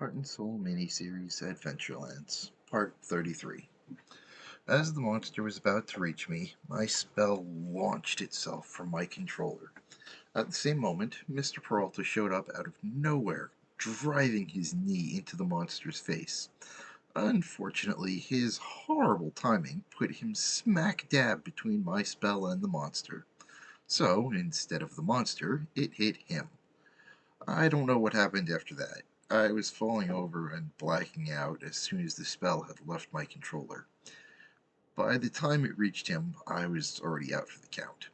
Heart and Soul miniseries Adventurelands, Part 33. As the monster was about to reach me, my spell launched itself from my controller. At the same moment, Mr. Peralta showed up out of nowhere, driving his knee into the monster's face. Unfortunately, his horrible timing put him smack dab between my spell and the monster. So, instead of the monster, it hit him. I don't know what happened after that. I was falling over and blacking out as soon as the spell had left my controller. By the time it reached him, I was already out for the count.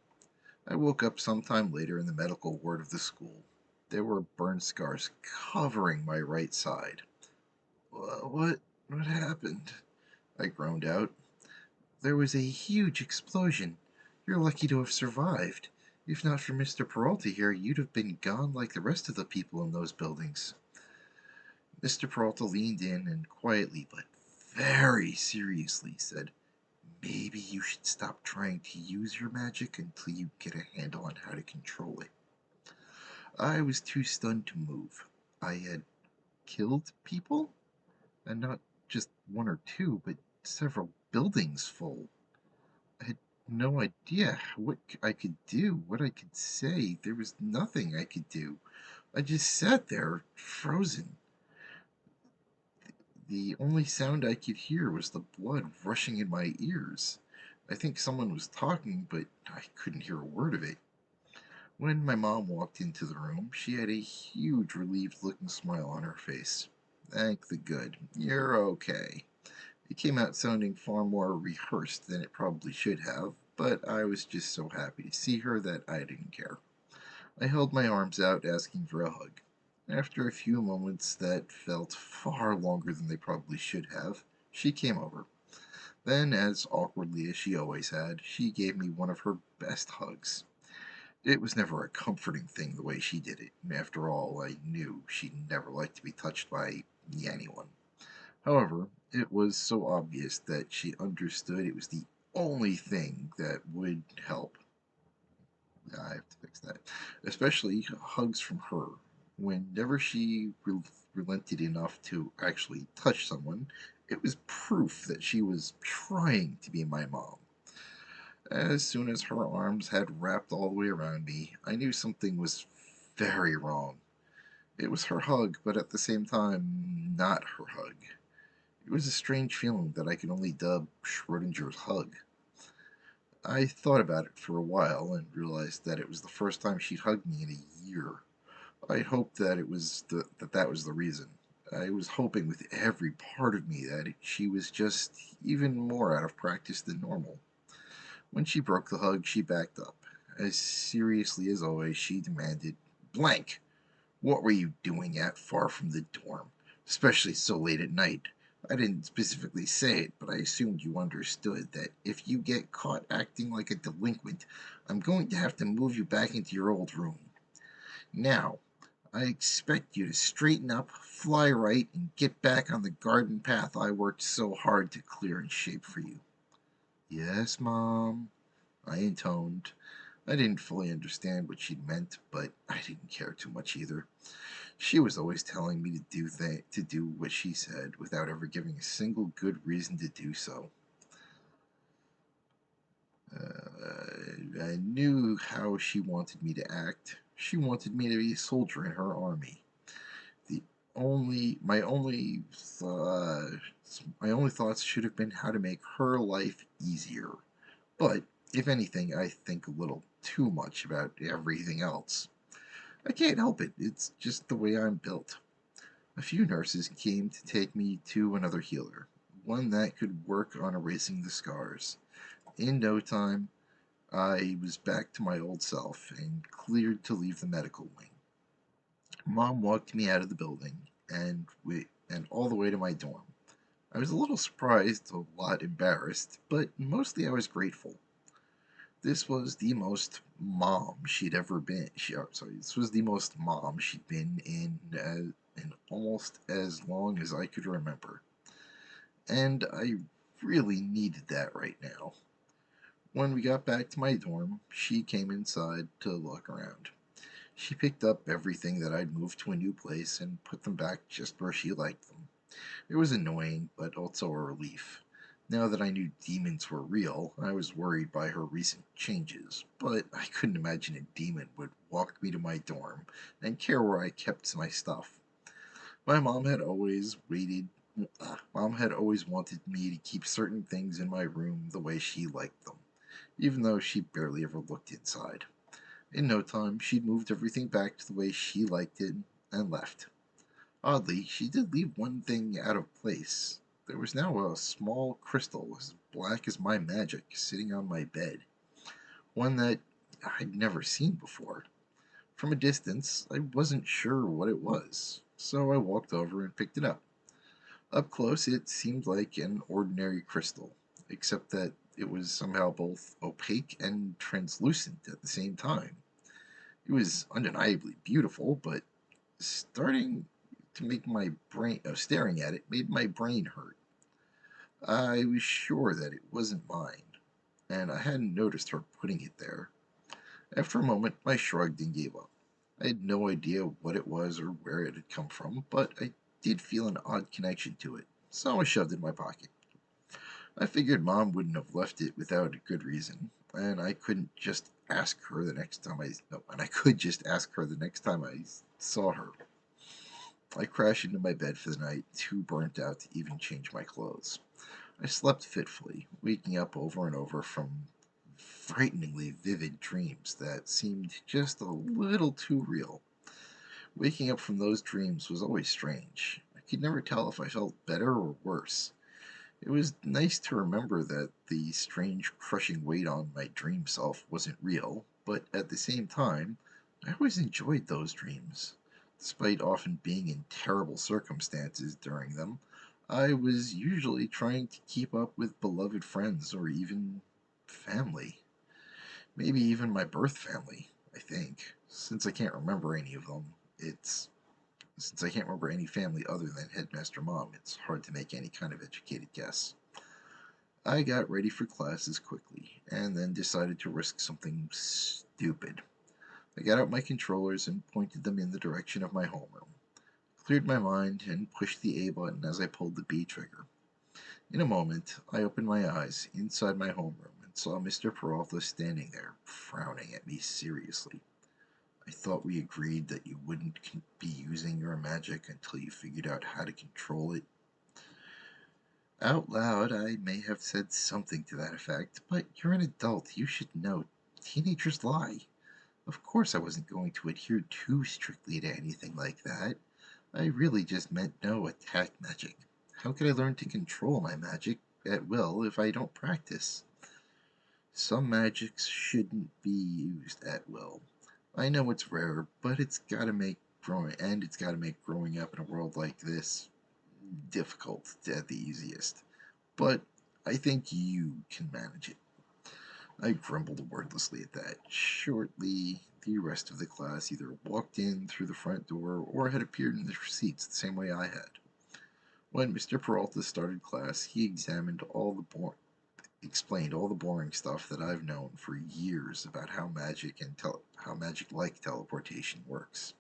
I woke up sometime later in the medical ward of the school. There were burn scars covering my right side. What happened? I groaned out. There was a huge explosion. You're lucky to have survived. If not for Mr. Peralta here, you'd have been gone like the rest of the people in those buildings. Mr. Peralta leaned in and quietly but very seriously said, "Maybe you should stop trying to use your magic until you get a handle on how to control it." I was too stunned to move. I had killed people? And not just one or two, but several buildings full. I had no idea what I could do, what I could say. There was nothing I could do. I just sat there, frozen. The only sound I could hear was the blood rushing in my ears. I think someone was talking, but I couldn't hear a word of it. When my mom walked into the room, she had a huge relieved looking smile on her face. "Thank the good. You're okay." It came out sounding far more rehearsed than it probably should have, but I was just so happy to see her that I didn't care. I held my arms out, asking for a hug. After a few moments that felt far longer than they probably should have, she came over. Then, as awkwardly as she always had, she gave me one of her best hugs. It was never a comforting thing the way she did it. After all, I knew she never liked to be touched by anyone. However, it was so obvious that she understood it was the only thing that would help. I have to fix that. Especially hugs from her. Whenever she relented enough to actually touch someone, it was proof that she was trying to be my mom. As soon as her arms had wrapped all the way around me, I knew something was very wrong. It was her hug, but at the same time, not her hug. It was a strange feeling that I could only dub Schrodinger's hug. I thought about it for a while and realized that it was the first time she'd hugged me in a year. I hoped that that was the reason. I was hoping with every part of me that she was just even more out of practice than normal. When she broke the hug, she backed up. As seriously as always, she demanded, "Blank! What were you doing at far from the dorm? Especially so late at night?" I didn't specifically say it, but I assumed you understood that if you get caught acting like a delinquent, I'm going to have to move you back into your old room. Now, I expect you to straighten up, fly right, and get back on the garden path I worked so hard to clear and shape for you. "Yes, Mom," I intoned. I didn't fully understand what she'd meant, but I didn't care too much either. She was always telling me to do what she said without ever giving a single good reason to do so. I knew how she wanted me to act. She wanted me to be a soldier in her army. The only uh, my only thoughts should have been how to make her life easier. But if anything, I think a little too much about everything else. I can't help it. It's just the way I'm built. A few nurses came to take me to another healer, one that could work on erasing the scars. In no time, I was back to my old self and cleared to leave the medical wing. Mom walked me out of the building and all the way to my dorm. I was a little surprised, a lot embarrassed, but mostly I was grateful. This was the most mom she'd ever been. This was the most mom she'd been in almost as long as I could remember. And I really needed that right now. When we got back to my dorm, she came inside to look around. She picked up everything that I'd moved to a new place and put them back just where she liked them. It was annoying, but also a relief. Now that I knew demons were real, I was worried by her recent changes, but I couldn't imagine a demon would walk me to my dorm and care where I kept my stuff. My mom had always waited. Mom had always wanted me to keep certain things in my room the way she liked them, even though she barely ever looked inside. In no time, she'd moved everything back to the way she liked it and left. Oddly, she did leave one thing out of place. There was now a small crystal as black as my magic sitting on my bed, one that I'd never seen before. From a distance, I wasn't sure what it was, so I walked over and picked it up. Up close, it seemed like an ordinary crystal, except that it was somehow both opaque and translucent at the same time. It was undeniably beautiful, but starting to make my brain, staring at it made my brain hurt. I was sure that it wasn't mine, and I hadn't noticed her putting it there. After a moment, I shrugged and gave up. I had no idea what it was or where it had come from, but I did feel an odd connection to it, so I shoved it in my pocket. I figured Mom wouldn't have left it without a good reason, and I couldn't just ask her the next time I no, and I could just ask her the next time I saw her. I crashed into my bed for the night, too burnt out to even change my clothes. I slept fitfully, waking up over and over from frighteningly vivid dreams that seemed just a little too real. Waking up from those dreams was always strange. I could never tell if I felt better or worse. It was nice to remember that the strange crushing weight on my dream self wasn't real, but at the same time, I always enjoyed those dreams. Despite often being in terrible circumstances during them, I was usually trying to keep up with beloved friends or even family. Maybe even my birth family, I think. It's since I can't remember any family other than Headmaster Mom, it's hard to make any kind of educated guess. I got ready for classes quickly, and then decided to risk something stupid. I got out my controllers and pointed them in the direction of my homeroom, cleared my mind, and pushed the A button as I pulled the B trigger. In a moment, I opened my eyes inside my homeroom and saw Mr. Peralta standing there, frowning at me seriously. I thought we agreed that you wouldn't be using your magic until you figured out how to control it. Out loud, I may have said something to that effect, but you're an adult. You should know. Teenagers lie. Of course, I wasn't going to adhere too strictly to anything like that. I really just meant no attack magic. How could I learn to control my magic at will if I don't practice? Some magics shouldn't be used at will. I know it's rare, but it's got to make growing up in a world like this difficult at the easiest. But I think you can manage it. I grumbled wordlessly at that. Shortly, the rest of the class either walked in through the front door or had appeared in their seats the same way I had. When Mr. Peralta started class, he explained all the boring stuff that I've known for years about how magic like teleportation works.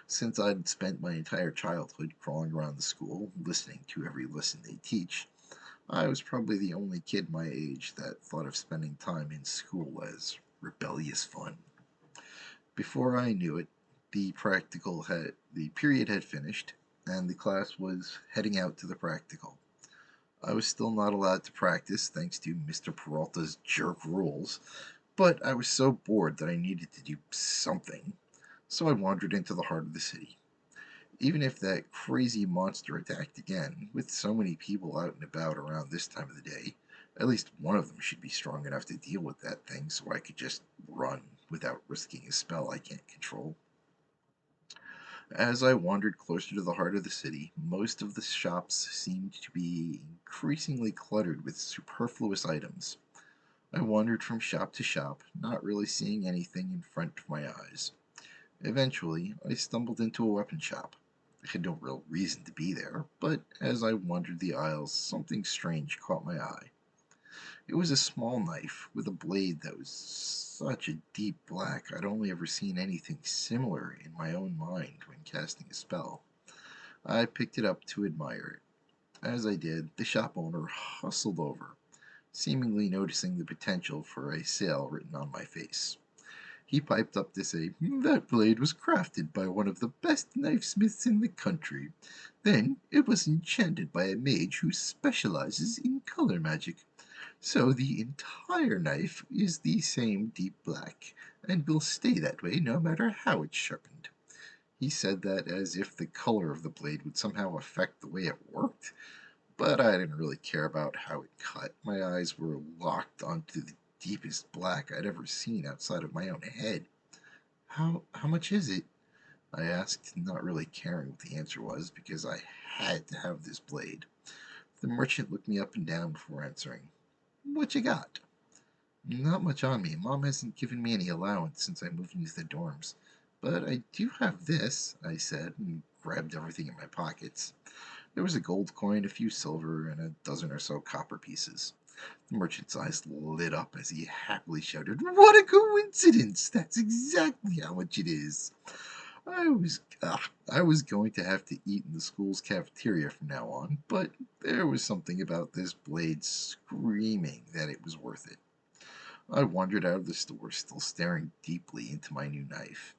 Since I'd spent my entire childhood crawling around the school, listening to every lesson they teach, I was probably the only kid my age that thought of spending time in school as rebellious fun. Before I knew it, the period had finished, and the class was heading out to the practical. I was still not allowed to practice thanks to Mr. Peralta's jerk rules, but I was so bored that I needed to do something, so I wandered into the heart of the city. Even if that crazy monster attacked again, with so many people out and about around this time of the day, at least one of them should be strong enough to deal with that thing so I could just run without risking a spell I can't control. As I wandered closer to the heart of the city, most of the shops seemed to be increasingly cluttered with superfluous items. I wandered from shop to shop, not really seeing anything in front of my eyes. Eventually, I stumbled into a weapon shop. I had no real reason to be there, but as I wandered the aisles, something strange caught my eye. It was a small knife with a blade that was such a deep black I'd only ever seen anything similar in my own mind when casting a spell. I picked it up to admire it. As I did, the shop owner hustled over, seemingly noticing the potential for a sale written on my face. He piped up to say, "That blade was crafted by one of the best knifesmiths in the country. Then it was enchanted by a mage who specializes in color magic. So the entire knife is the same deep black, and will stay that way no matter how it's sharpened." He said that as if the color of the blade would somehow affect the way it worked, but I didn't really care about how it cut. My eyes were locked onto the deepest black I'd ever seen outside of my own head. How much is it?" I asked, not really caring what the answer was, because I had to have this blade. The merchant looked me up and down before answering. "What you got?" "Not much on me. Mom hasn't given me any allowance since I moved into the dorms. But I do have this," I said, and grabbed everything in my pockets. There was a gold coin, a few silver, and a dozen or so copper pieces. The merchant's eyes lit up as he happily shouted, "What a coincidence! That's exactly how much it is." I was going to have to eat in the school's cafeteria from now on, but there was something about this blade screaming that it was worth it. I wandered out of the store, still staring deeply into my new knife.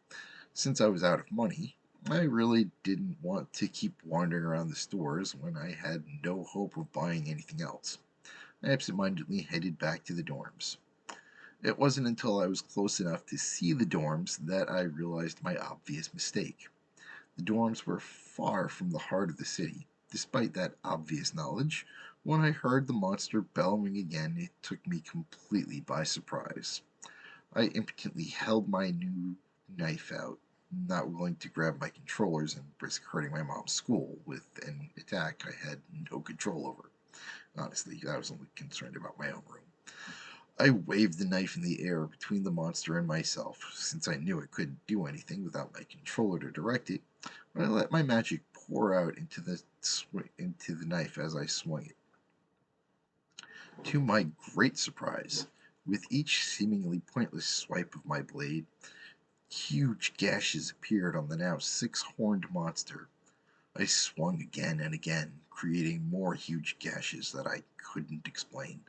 Since I was out of money, I really didn't want to keep wandering around the stores when I had no hope of buying anything else. I absentmindedly headed back to the dorms. It wasn't until I was close enough to see the dorms that I realized my obvious mistake. The dorms were far from the heart of the city. Despite that obvious knowledge, when I heard the monster bellowing again, it took me completely by surprise. I impotently held my new knife out, not willing to grab my controllers and risk hurting my mom's school with an attack I had no control over. Honestly, I was only concerned about my own room. I waved the knife in the air between the monster and myself. Since I knew it couldn't do anything without my controller to direct it, I let my magic pour out into the knife as I swung it. To my great surprise, with each seemingly pointless swipe of my blade, huge gashes appeared on the now six-horned monster. I swung again and again, creating more huge gashes that I couldn't explain.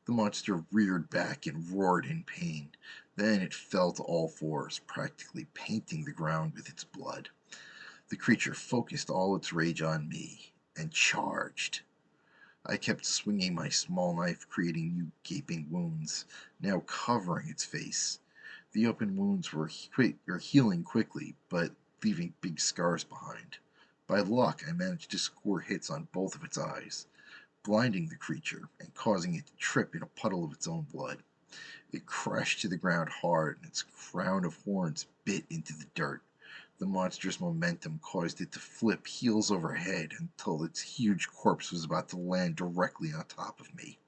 The monster reared back and roared in pain. Then it fell to all fours, practically painting the ground with its blood. The creature focused all its rage on me and charged. I kept swinging my small knife, creating new gaping wounds, now covering its face. The open wounds were healing quickly, but leaving big scars behind. By luck, I managed to score hits on both of its eyes, blinding the creature and causing it to trip in a puddle of its own blood. It crashed to the ground hard, and its crown of horns bit into the dirt. The monster's momentum caused it to flip heels over head until its huge corpse was about to land directly on top of me.